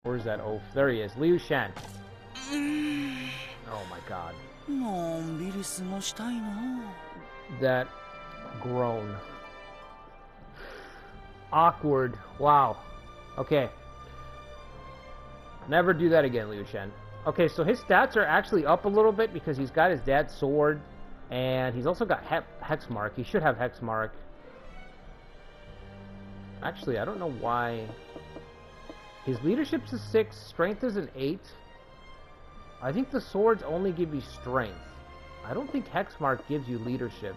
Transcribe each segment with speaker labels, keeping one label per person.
Speaker 1: Where's that oaf? There he is. Liu Shan. Oh my god. That groan. Awkward. Wow. Okay. Never do that again, Liu Shan. Okay, so his stats are actually up a little bit because he's got his dad's sword. And he's also got Hexmark. He should have Hexmark. Actually, I don't know why. His leadership's a 6, strength is an 8. I think the swords only give you strength. I don't think Hexmark gives you leadership.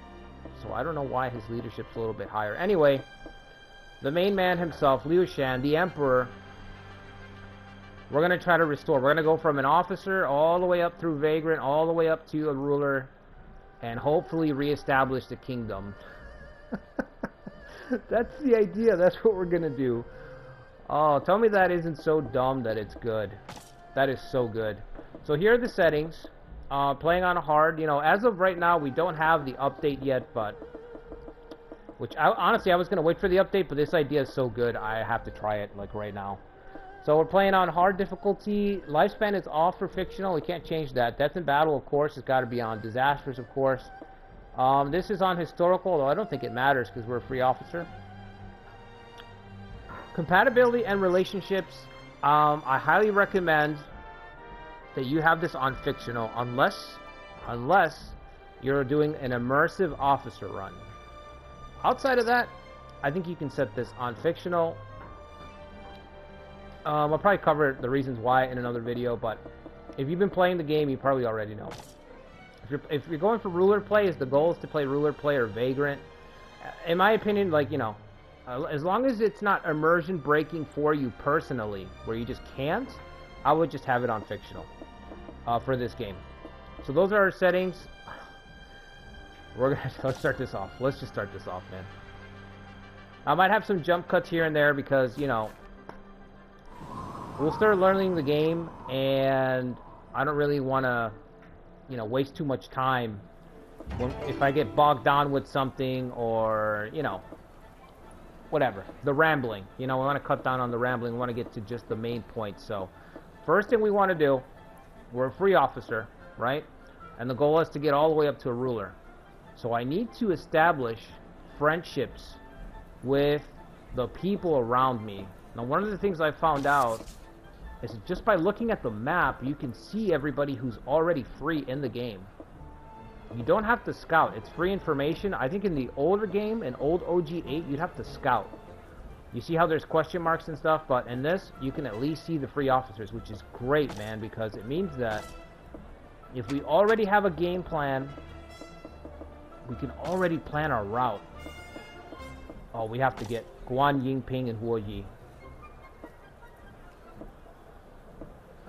Speaker 1: So I don't know why his leadership's a little bit higher. Anyway, the main man himself, Liu Shan, the Emperor, we're going to try to restore. We're going to go from an officer all the way up through Vagrant, all the way up to a ruler, and hopefully reestablish the kingdom. That's the idea. That's what we're going to do. Oh, tell me that isn't so dumb that it's good. That is so good. So here are the settings. Playing on hard. You know, as of right now, we don't have the update yet, but... honestly, I was going to wait for the update, but this idea is so good, I have to try it, like, right now. So we're playing on hard difficulty. Lifespan is off for fictional. We can't change that. Death in battle, of course, has got to be on. Disasters, of course. This is on historical, though I don't think it matters because we're a free officer. Compatibility and relationships. I highly recommend that you have this on fictional, unless you're doing an immersive officer run. Outside of that, I think you can set this on fictional. I'll probably cover the reasons why in another video, but if you've been playing the game, you probably already know. If you're going for ruler play, the goal is to play ruler play or vagrant. In my opinion, like, you know, as long as it's not immersion breaking for you personally, where you just can't, I would just have it on fictional for this game. So those are our settings. Let's start this off. Let's just start this off, man. I might have some jump cuts here and there because, you know, we'll start learning the game, and I don't really want to, you know, waste too much time if I get bogged down with something, or, you know, whatever. The rambling. You know, we want to cut down on the rambling. We want to get to just the main point. So, first thing we want to do, we're a free officer, right? And the goal is to get all the way up to a ruler. So I need to establish friendships with the people around me. Now, one of the things I found out is that just by looking at the map, you can see everybody who's already free in the game. You don't have to scout. It's free information. I think in the older game, in old OG8, you'd have to scout. You see how there's question marks and stuff, but in this, you can at least see the free officers, which is great, man, because it means that if we already have a game plan, we can already plan our route. Oh, we have to get Guan Yingping and Huo Yi.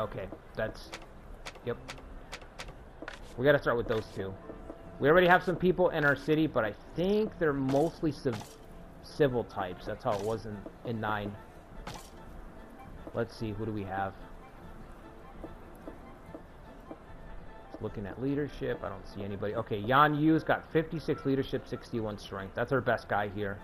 Speaker 1: Okay, that's... Yep. We gotta start with those two. We already have some people in our city, but I think they're mostly civil types. That's how it was in 9. Let's see, who do we have? Looking at leadership, I don't see anybody. Okay, Yan Yu's got 56 leadership, 61 strength. That's our best guy here.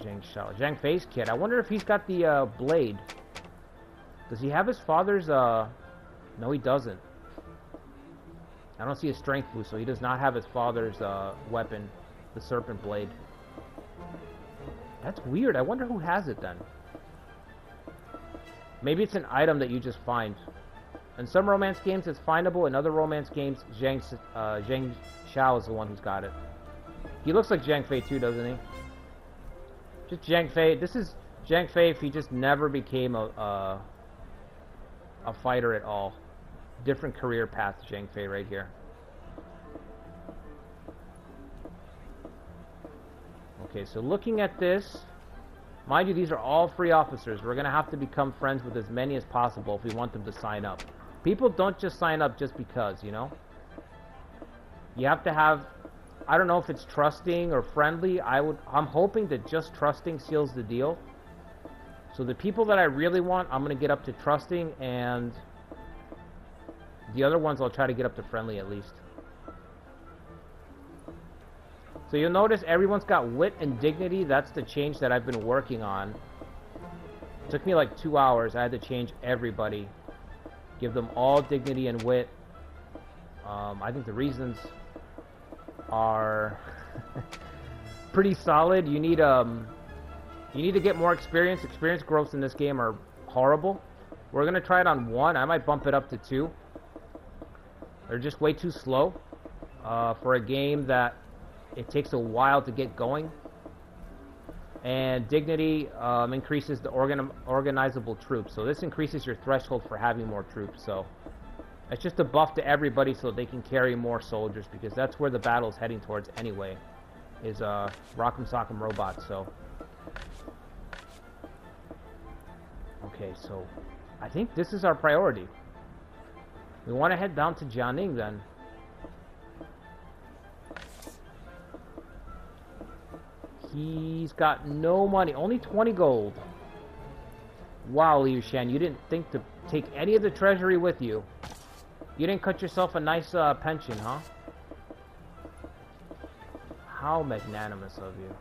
Speaker 1: Zhang Shao. Zhang Fei's kid. I wonder if he's got the blade. Does he have his father's no, he doesn't. I don't see his strength boost, so he does not have his father's weapon, the serpent blade. That's weird. I wonder who has it then. Maybe it's an item that you just find. In some romance games, it's findable. In other romance games, Zhang Shao is the one who's got it. He looks like Zhang Fei too, doesn't he? Just Zhang Fei. This is Zhang Fei if he just never became a fighter at all. Different career path to Zhang Fei right here. Okay, so looking at this, mind you, these are all free officers. We're going to have to become friends with as many as possible if we want them to sign up. People don't just sign up just because, you know? You have to have, I don't know if it's trusting or friendly. I'm hoping that just trusting seals the deal. So the people that I really want, I'm going to get up to trusting, and the other ones I'll try to get up to friendly at least. So you'll notice everyone's got wit and dignity. That's the change that I've been working on. It took me like 2 hours. I had to change everybody. Give them all dignity and wit. I think the reasons are pretty solid. You need to get more experience. Experience growths in this game are horrible. We're gonna try it on 1. I might bump it up to 2. They're just way too slow for a game that it takes a while to get going. And dignity increases the organizable troops. So this increases your threshold for having more troops. So it's just a buff to everybody so they can carry more soldiers, because that's where the battle is heading towards anyway, is Rock'em Sock'em robots. So okay, so I think this is our priority. We want to head down to Jianing then. He's got no money, only 20 gold. Wow, Liu Shan, you didn't think to take any of the treasury with you. You didn't cut yourself a nice pension, huh? How magnanimous of you.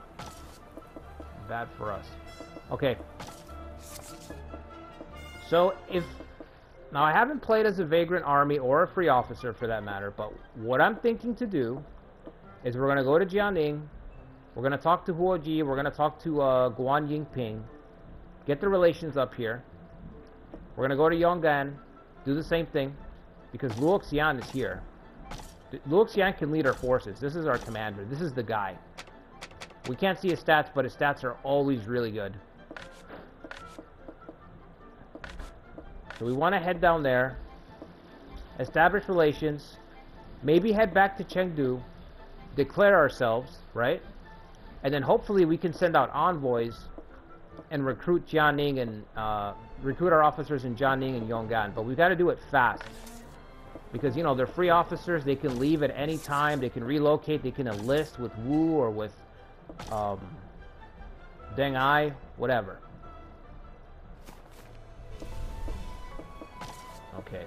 Speaker 1: Bad for us. Okay. So now I haven't played as a Vagrant Army or a Free Officer for that matter, but what I'm thinking to do is we're going to go to Jianing. We're going to talk to Huoji. We're going to talk to Guan Yingping. Get the relations up here. We're going to go to Yonggan. Do the same thing. Because Luo Xian is here. Luo Xian can lead our forces. This is our commander. This is the guy. We can't see his stats, but his stats are always really good. So we want to head down there. Establish relations. Maybe head back to Chengdu. Declare ourselves, right? And then hopefully we can send out envoys and recruit Jianing and recruit our officers in Jianing and Yonggan. But we've got to do it fast. Because, you know, they're free officers. They can leave at any time. They can relocate. They can enlist with Wu or with Deng Ai, whatever. Okay.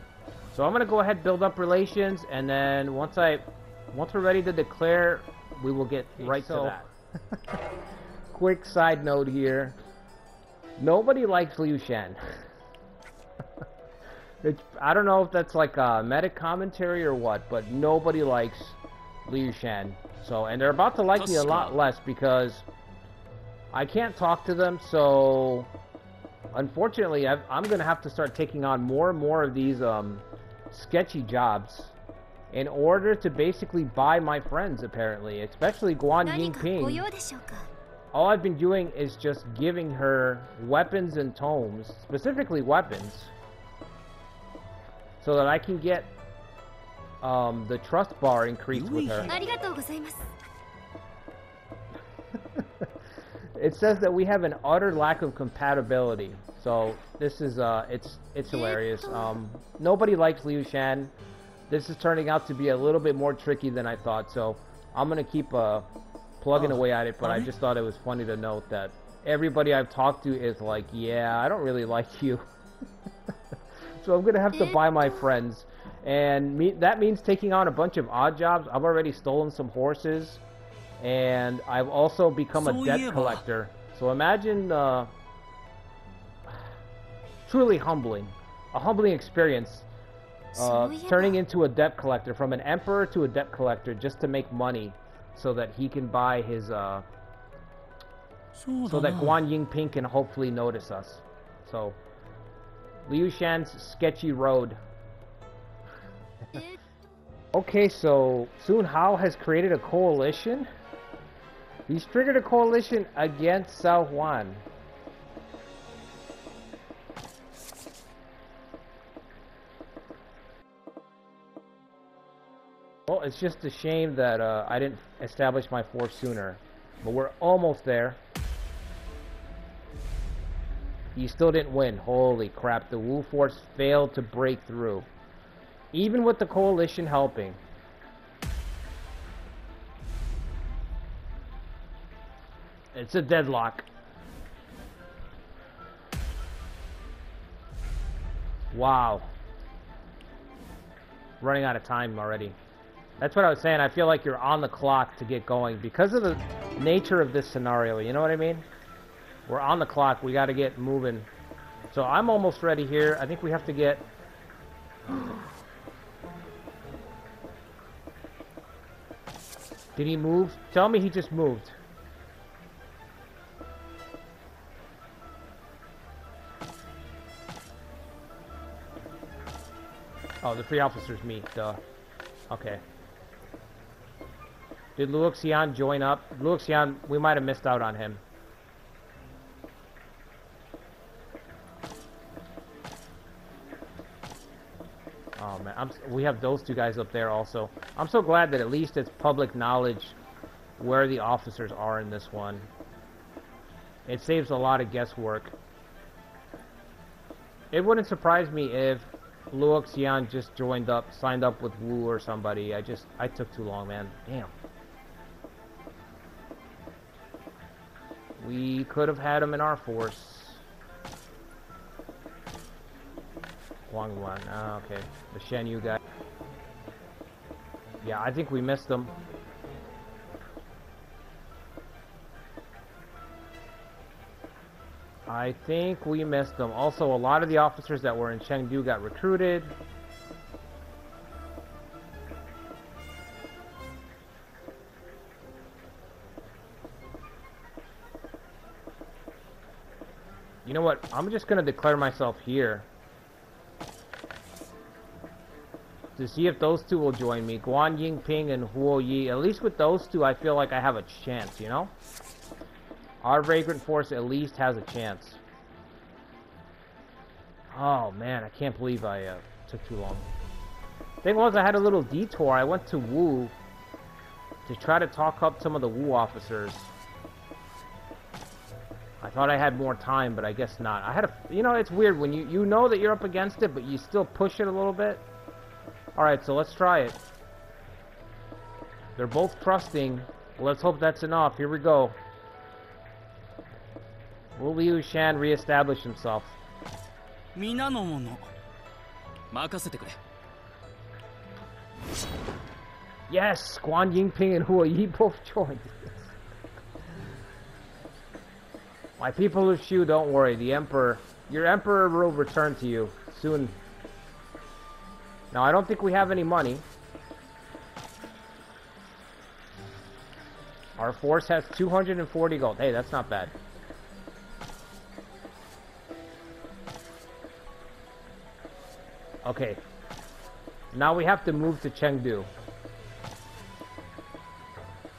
Speaker 1: So I'm going to go ahead and build up relations. And then once we're ready to declare, we will get right to that. Quick side note here. Nobody likes Liu Shan. I don't know if that's like a meta commentary or what, but nobody likes Liu Shan. So, and they're about to like me a lot less because I can't talk to them. So, unfortunately, I'm going to have to start taking on more and more of these sketchy jobs in order to basically buy my friends, apparently, especially Guan Yingping. All I've been doing is just giving her weapons and tomes, specifically weapons, so that I can get the trust bar increased with her. It says that we have an utter lack of compatibility. So this is it's hilarious. Nobody likes Liu Shan. This is turning out to be a little bit more tricky than I thought. So I'm gonna keep plugging away at it. But I just thought it was funny to note that everybody I've talked to is like, yeah, I don't really like you. So I'm gonna have to buy my friends, and that means taking on a bunch of odd jobs. I've already stolen some horses, and I've also become a debt collector. So imagine truly humbling, a humbling experience, turning into a debt collector, from an emperor to a debt collector, just to make money, so that he can buy his, so that Guan Yingping can hopefully notice us. So. Liu Shan's sketchy road. Okay, so Sun Hao has created a coalition. He's triggered a coalition against Cao Huan. Well, it's just a shame that I didn't establish my force sooner. But we're almost there. You still didn't win. Holy crap, the Wu force failed to break through. Even with the coalition helping. It's a deadlock. Wow. Running out of time already. That's what I was saying. I feel like you're on the clock to get going because of the nature of this scenario. You know what I mean? We're on the clock. We got to get moving. So I'm almost ready here. I think we have to get... Did he move? Tell me he just moved. Oh, the 3 officers meet, duh. Okay. Did Luoxian join up? Luoxian, we might have missed out on him. Oh man, we have those 2 guys up there also. I'm so glad that at least it's public knowledge where the officers are in this one. It saves a lot of guesswork. It wouldn't surprise me if Luoxian just joined up, signed up with Wu or somebody. I took too long, man. Damn. We could have had him in our force. Guangwan. Ah, okay. The Shan Yu guy. Yeah, I think we missed him. I think we missed them. Also, a lot of the officers that were in Chengdu got recruited. You know what? I'm just going to declare myself here to see if those 2 will join me. Guan Yingping and Huo Yi. At least with those 2, I feel like I have a chance, you know? Our Vagrant Force at least has a chance. Oh man, I can't believe I took too long. Thing was, I had a little detour. I went to Wu to try to talk up some of the Wu officers. I thought I had more time, but I guess not. I had a, you know, it's weird when you know that you're up against it, but you still push it a little bit. All right, so let's try it. They're both trusting. Let's hope that's enough. Here we go. Will Liu Shan reestablish himself? Yes! Guan Yingping and Huo Yi both joined. My people of Shu, don't worry. The Emperor... Your Emperor will return to you soon. Now, I don't think we have any money. Our force has 240 gold. Hey, that's not bad. Okay. Now we have to move to Chengdu.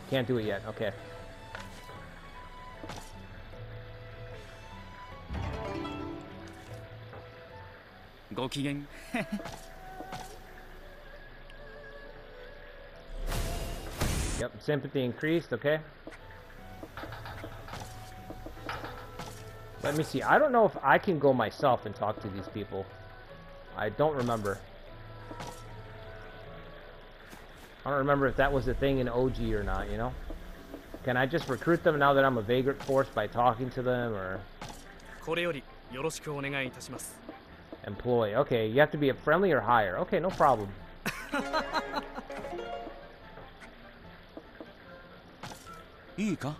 Speaker 1: Can't do it yet. Okay. Yep, sympathy increased, okay. Let me see. I don't know if I can go myself and talk to these people. I don't remember. I don't remember if that was a thing in OG or not, you know? Can I just recruit them now that I'm a Vagrant Force by talking to them, or... Employ. Okay, you have to be a friendly or higher. Okay, no problem. The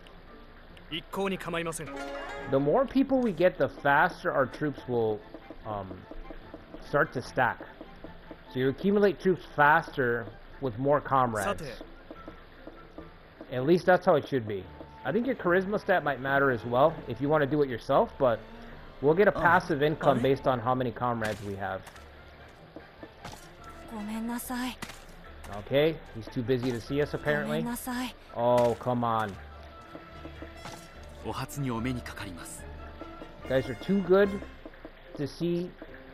Speaker 1: more people we get, the faster our troops will start to stack. So you accumulate troops faster with more comrades. At least that's how it should be. I think your charisma stat might matter as well if you want to do it yourself, but we'll get a passive income based on how many comrades we have. Okay, he's too busy to see us apparently. Oh, come on. You guys are too good to see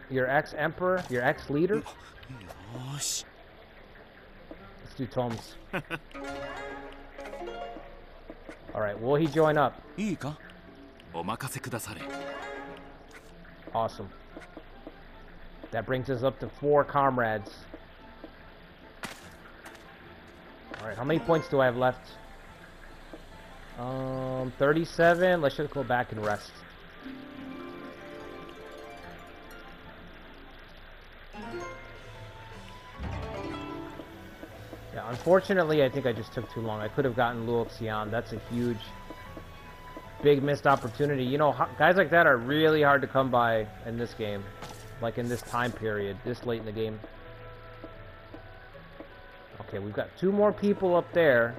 Speaker 1: your ex-emperor, your ex-leader. Let's do tomes. Alright, will he join up? Awesome. That brings us up to 4 comrades. Alright, how many points do I have left? 37. Let's just go back and rest. Yeah, Yeah, unfortunately, I think I just took too long. I could have gotten Luoxian. That's a huge, big missed opportunity. You know, guys like that are really hard to come by in this game. Like in this time period, this late in the game. Okay, we've got 2 more people up there.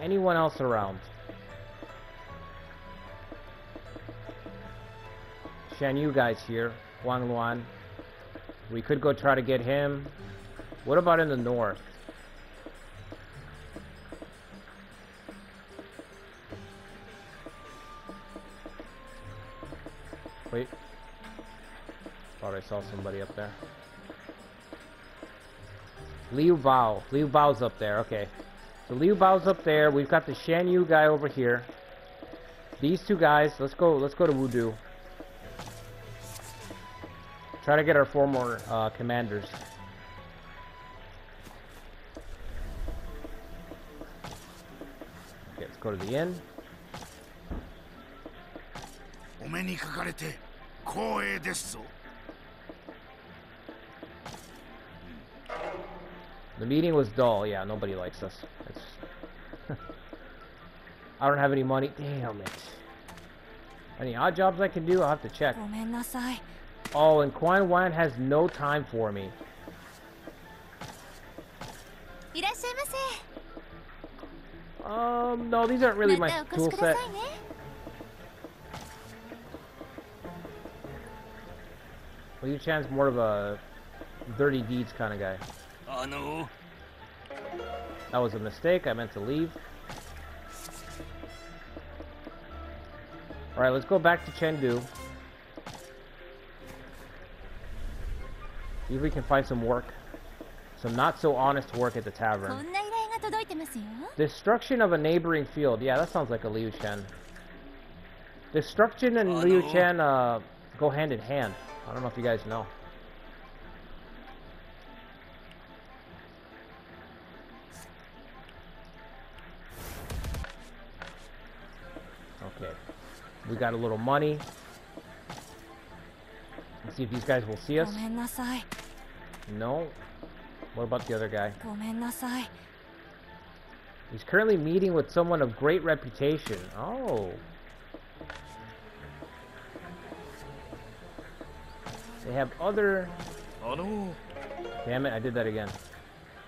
Speaker 1: Anyone else around? Shan Yu guy's here. Wang Luan. We could go try to get him. What about in the north? Wait. Thought I saw somebody up there. Liu Bao. Liu Bao's up there. Okay. So Liu Bao's up there. We've got the Shan Yu guy over here. These 2 guys. Let's go to Wudu. Try to get our 4 more commanders. Okay, let's go to the inn. The meeting was dull. Yeah, nobody likes us. I don't have any money. Damn it. Any odd jobs I can do? I'll have to check. Oh, and Quan Wan has no time for me. No, these aren't really my tool set. Well, Yu Chan's more of a dirty deeds kind of guy. Oh no. That was a mistake. I meant to leave. Alright, let's go back to Chengdu. See if we can find some work. Some not so honest work at the tavern. Destruction of a neighboring field. Yeah, that sounds like a Liu Shan. Destruction and Liu Shan go hand in hand. I don't know if you guys know. Okay. We got a little money. Let's see if these guys will see us. No. What about the other guy? He's currently meeting with someone of great reputation. Oh. They have other... Oh no. Damn it, I did that again.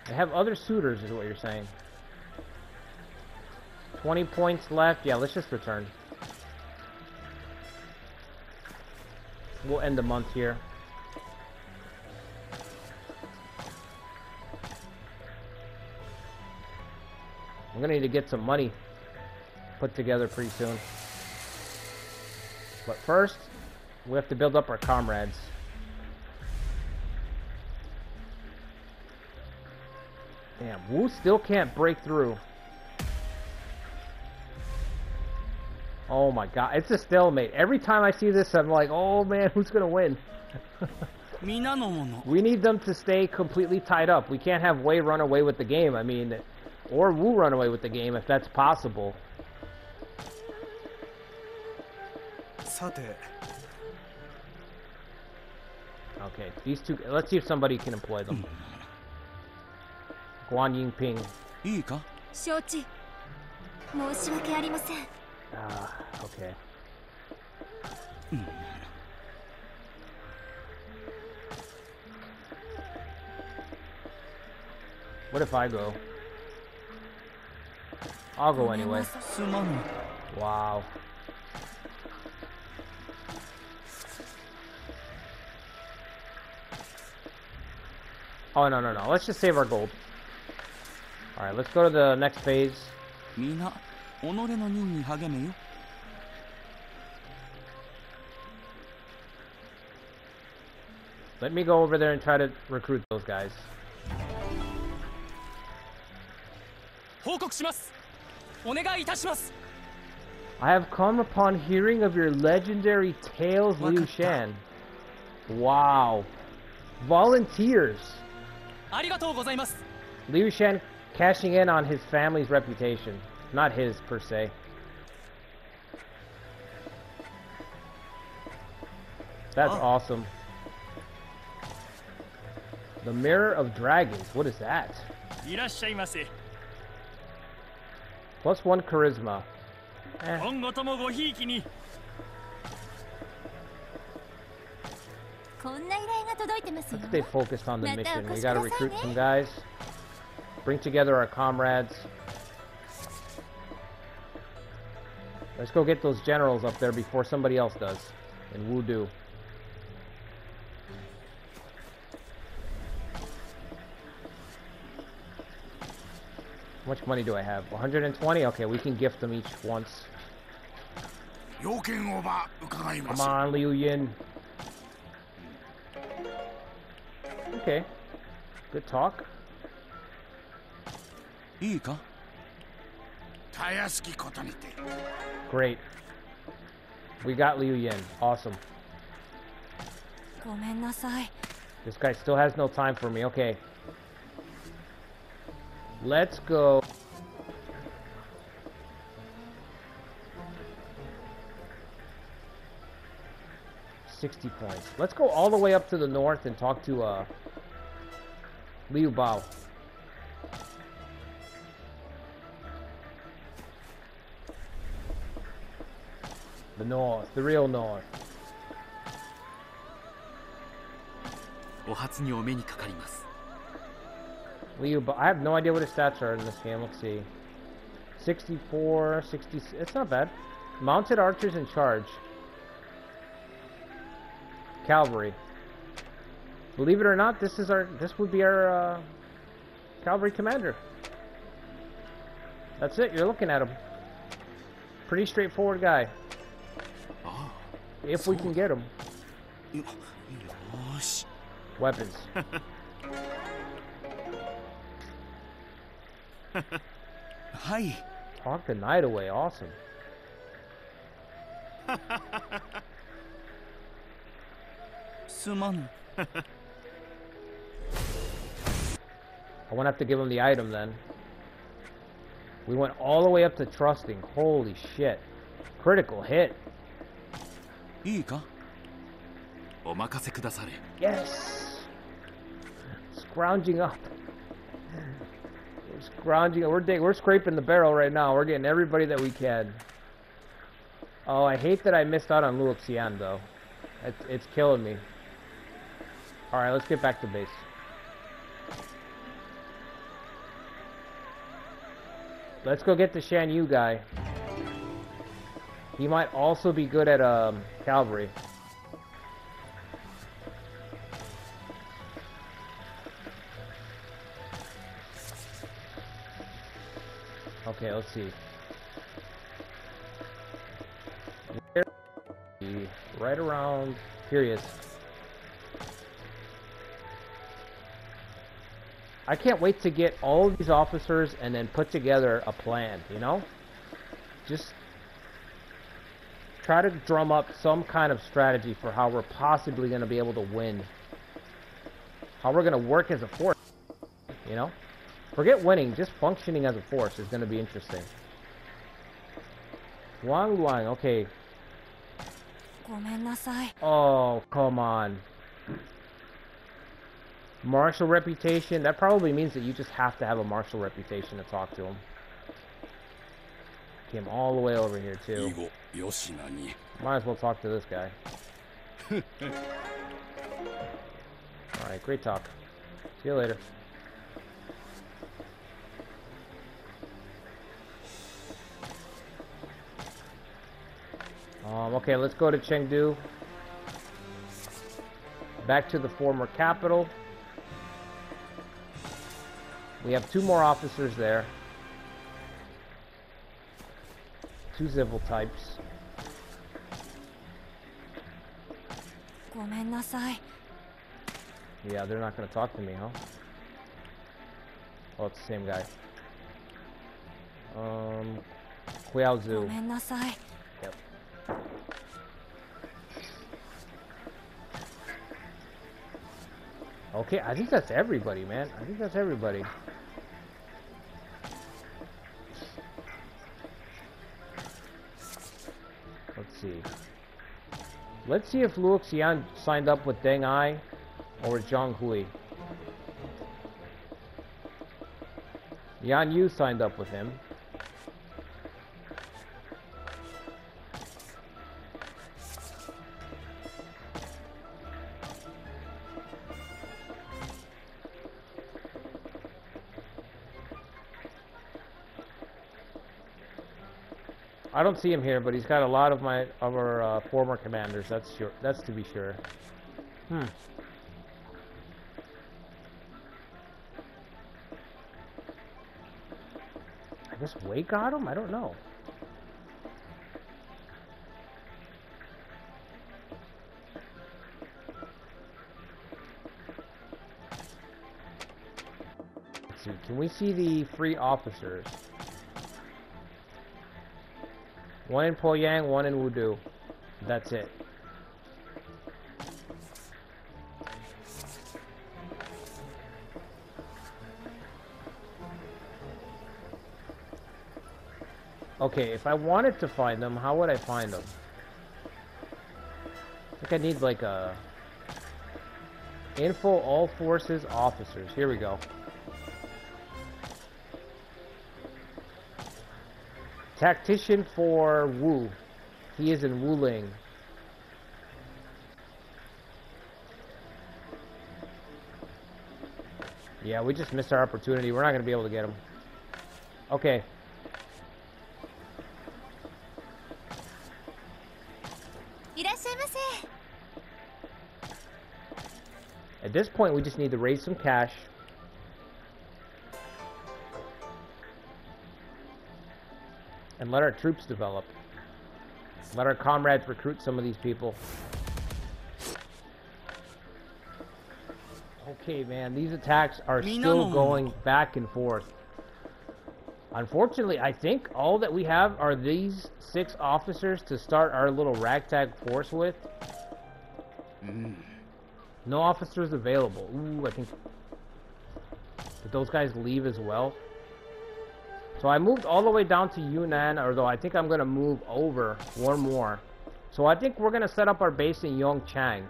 Speaker 1: They have other suitors is what you're saying. 20 points left. Yeah, let's just return. We'll end the month here. I'm gonna need to get some money put together pretty soon. But first, we have to build up our comrades. Damn, Wu still can't break through. Oh my god, it's a stalemate. Every time I see this, I'm like, oh man, who's gonna win? We need them to stay completely tied up. We can't have Wei run away with the game. I mean, or Wu run away with the game if that's possible. Okay, these two, let's see if somebody can employ them. Guan Yingping. Okay. What if I go? I'll go anyway. Wow. Oh, no, no, no. Let's just save our gold. Alright, let's go to the next phase. Let me go over there and try to recruit those guys. I have come upon hearing of your legendary tales, Liu Shan. Wow. Volunteers. Liu Shan cashing in on his family's reputation. Not his, per se. That's awesome. The Mirror of Dragons. What is that? +1 charisma. Let's stay focused on the mission. We gotta recruit some guys. Bring together our comrades. Let's go get those generals up there before somebody else does. In Wudu. How much money do I have? 120? Okay, we can gift them each once. Come on, Liu Yin. Okay. Good talk. Great. We got Liu Yin. Awesome. This guy still has no time for me. Okay. Let's go. $60 points. Let's go all the way up to the north and talk to Liu Bao. The north, the real north. Liu Bao. I have no idea what his stats are in this game. Let's see. 64, 60. It's not bad. Mounted archers in charge. Cavalry. Believe it or not, this would be our cavalry commander. That's it. You're looking at him. Pretty straightforward guy. If we can get him. Weapons. Hi. Talk the night away. Awesome. I won't have to give him the item then. We went all the way up to trusting. Holy shit. Critical hit. Yes! Scrounging up. We're scrounging. We're scraping the barrel right now. We're getting everybody that we can. Oh, I hate that I missed out on Luoxian though. It's killing me. Alright, let's get back to base. Let's go get the Shan Yu guy. He might also be good at cavalry. Okay, let's see. Right around here he is. I can't wait to get all of these officers and then put together a plan, you know? Just try to drum up some kind of strategy for how we're possibly going to be able to win. How we're going to work as a force, you know? Forget winning, just functioning as a force is going to be interesting. Wang Luang, okay. Oh, come on. Martial reputation, that probably means that you just have to have a martial reputation to talk to him. Came all the way over here too. Might as well talk to this guy. Alright, great talk. See you later. Okay, let's go to Chengdu. Back to the former capital. We have 2 more officers there. 2 civil types. Yeah, they're not going to talk to me, huh? Oh, it's the same guy. Huiaozu. Yep. Okay, I think that's everybody, man. I think that's everybody. Let's see. Let's see if Luo Xian signed up with Deng Ai or Zhang Hui. Yan Yu signed up with him. I don't see him here, but he's got a lot of our former commanders. That's sure. That's to be sure. I guess Wei got him? I don't know. Let's see. Can we see the free officers? One in Poyang, one in Wudu. That's it. Okay, if I wanted to find them, how would I find them? I think I need like a info all forces officers. Here we go. Tactician for Wu. He is in Wuling. Yeah, we just missed our opportunity. We're not going to be able to get him. Okay. At this point, we just need to raise some cash. And let our troops develop. Let our comrades recruit some of these people. Okay, man, these attacks are still going back and forth. Unfortunately, I think all that we have are these 6 officers to start our little ragtag force with. No officers available. Ooh, I think... Did those guys leave as well? So I moved all the way down to Yunnan, although I think I'm going to move over one more. So I think we're going to set up our base in Yongchang.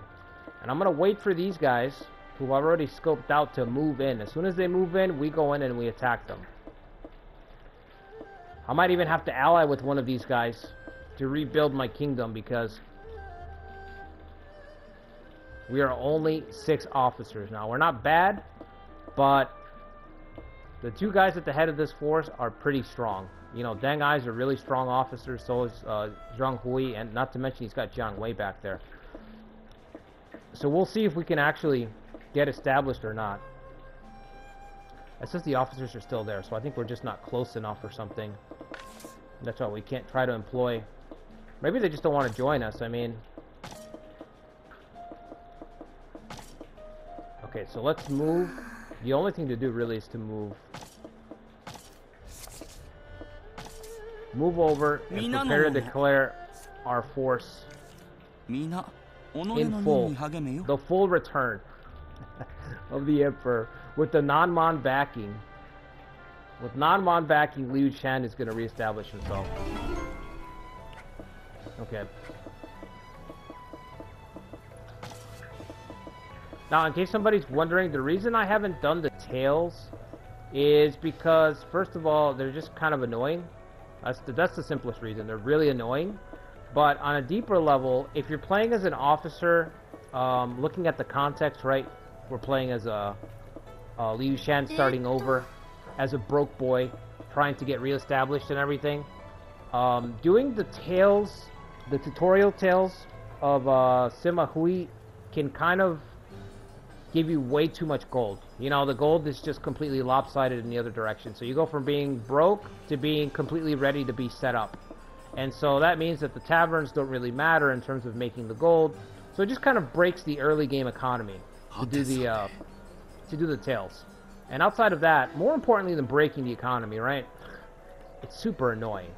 Speaker 1: And I'm going to wait for these guys, who I've already scoped out, to move in. As soon as they move in, we go in and we attack them. I might even have to ally with one of these guys to rebuild my kingdom, because we are only 6 officers now. We're not bad, but the 2 guys at the head of this force are pretty strong. You know, Deng Ai's a really strong officer, so is Zhang Hui, and not to mention he's got Jiang Wei back there. So we'll see if we can actually get established or not. It says the officers are still there, so I think we're just not close enough or something. That's why we can't try to employ... Maybe they just don't want to join us, I mean... Okay, so let's move. The only thing to do really is to move. Move over and prepare to declare our force in full. The full return of the Emperor with the non-Mon backing. With non-Mon backing, Liu Shan is going to reestablish himself. Okay. Now, in case somebody's wondering, the reason I haven't done the tails is because, first of all, they're just kind of annoying. That's the simplest reason. They're really annoying. But on a deeper level, if you're playing as an officer, looking at the context, right? We're playing as a Liu Shan starting over, as a broke boy, trying to get reestablished and everything. Doing the tails, the tutorial tails of Sima Hui can kind of give you way too much gold. You know, the gold is just completely lopsided in the other direction. So you go from being broke to being completely ready to be set up. And so that means that the taverns don't really matter in terms of making the gold. So it just kind of breaks the early game economy to do the tails. And outside of that, more importantly than breaking the economy, right? It's super annoying.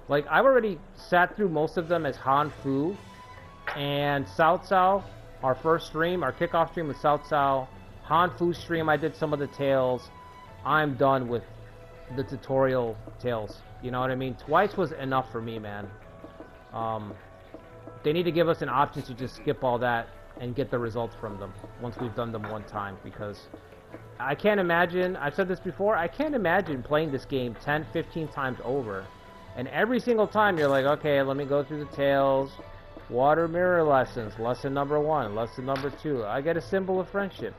Speaker 1: Like, I've already sat through most of them as Han Fu and Cao Cao. Our first stream, our kickoff stream with Cao Cao. Han Fu stream, I did some of the tails. I'm done with the tutorial tails. You know what I mean? Twice was enough for me, man. they need to give us an option to just skip all that and get the results from them once we've done them one time, because I can't imagine, I've said this before, I can't imagine playing this game 10, 15 times over, and every single time you're like, okay, let me go through the tales, water mirror lessons, lesson number 1, lesson number 2, I get a symbol of friendship,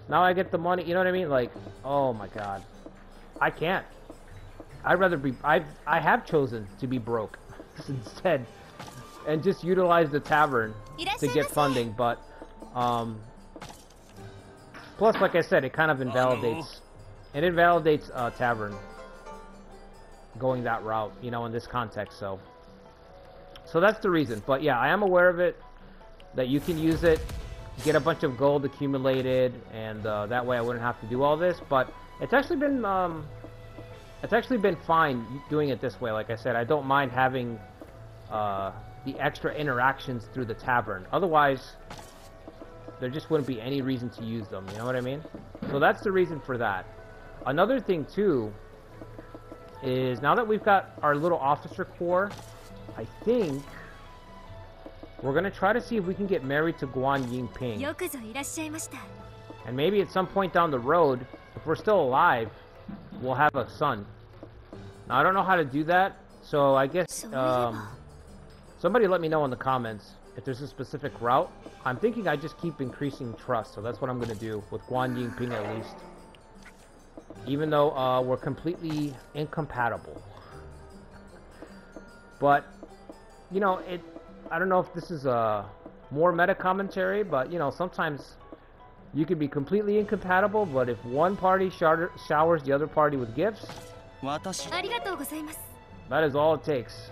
Speaker 1: now I get the money, you know what I mean? Like, oh my god, I can't. I'd rather be, I have chosen to be broke instead and just utilize the tavern to get funding, but plus, like I said, it kind of invalidates tavern going that route, you know, in this context. So that's the reason. But yeah, I am aware of it, that you can use it, get a bunch of gold accumulated, and that way I wouldn't have to do all this. But it's actually been fine doing it this way. Like I said, I don't mind having the extra interactions through the tavern. Otherwise, there just wouldn't be any reason to use them, you know what I mean? So that's the reason for that. Another thing, too, is now that we've got our little officer corps, I think we're going to try to see if we can get married to Guan Yingping. And maybe at some point down the road, if we're still alive, we'll have a son. Now, I don't know how to do that, so I guess somebody let me know in the comments if there's a specific route. I'm thinking I just keep increasing trust, so that's what I'm going to do with Guan Yingping at least. Even though we're completely incompatible. But, you know, I don't know if this is a more meta commentary, but, you know, sometimes you can be completely incompatible, but if one party showers the other party with gifts, that is all it takes.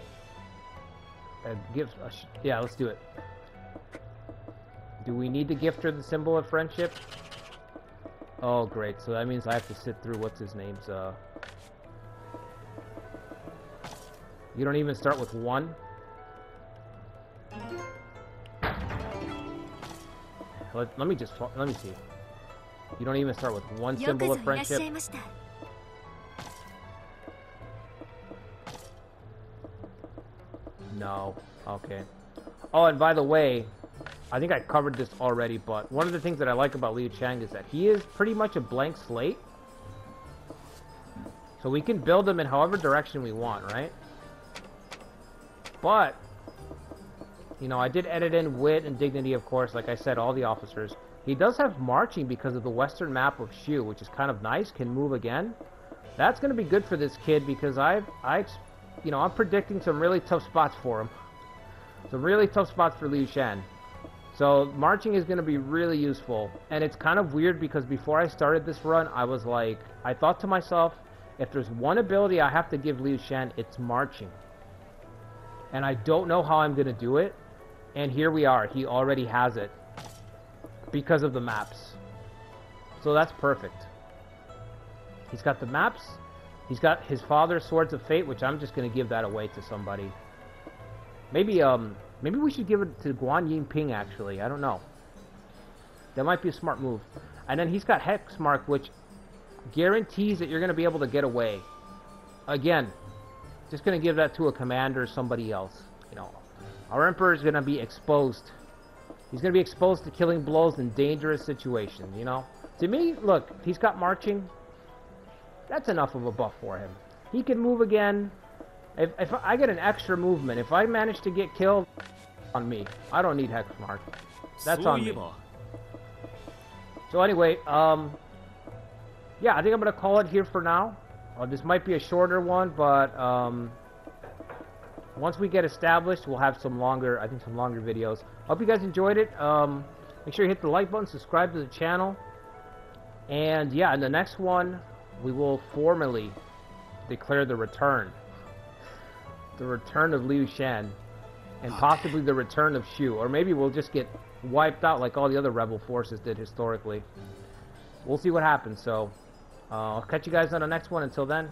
Speaker 1: Yeah, let's do it. Do we need to gift her the symbol of friendship? Oh, great. So that means I have to sit through what's his name's. You don't even start with 1? Let me see. You don't even start with 1 symbol of friendship? No. Okay. Oh, and by the way, I think I covered this already, but one of the things that I like about Liu Chang is that he is pretty much a blank slate. So we can build him in however direction we want, right? But, you know, I did edit in wit and dignity, of course, like I said, all the officers. He does have marching because of the western map of Shu, which is kind of nice, can move again. That's going to be good for this kid because I'm predicting some really tough spots for him. Some really tough spots for Liu Shan. So marching is going to be really useful. And it's kind of weird because before I started this run, I was like, I thought to myself, if there's one ability I have to give Liu Shan, it's marching. And I don't know how I'm going to do it. And here we are. He already has it. Because of the maps. So that's perfect. He's got the maps. He's got his father's Swords of Fate, which I'm just going to give that away to somebody. Maybe we should give it to Guan Yingping, actually. I don't know. That might be a smart move. And then he's got Hex Mark, which guarantees that you're going to be able to get away. Again, just going to give that to a commander or somebody else. You know, our Emperor is going to be exposed. He's going to be exposed to killing blows in dangerous situations, you know? To me, look, he's got marching. That's enough of a buff for him. He can move again. If I get an extra movement, if I manage to get killed, on me. I don't need Hex Mark. That's on me. So anyway, yeah, I think I'm going to call it here for now. This might be a shorter one, but once we get established, we'll have some longer videos. Hope you guys enjoyed it. Make sure you hit the like button, subscribe to the channel. And yeah, in the next one, we will formally declare the return. The return of Liu Shan. And possibly the return of Shu. Or maybe we'll just get wiped out like all the other rebel forces did historically. We'll see what happens. So, I'll catch you guys on the next one. Until then.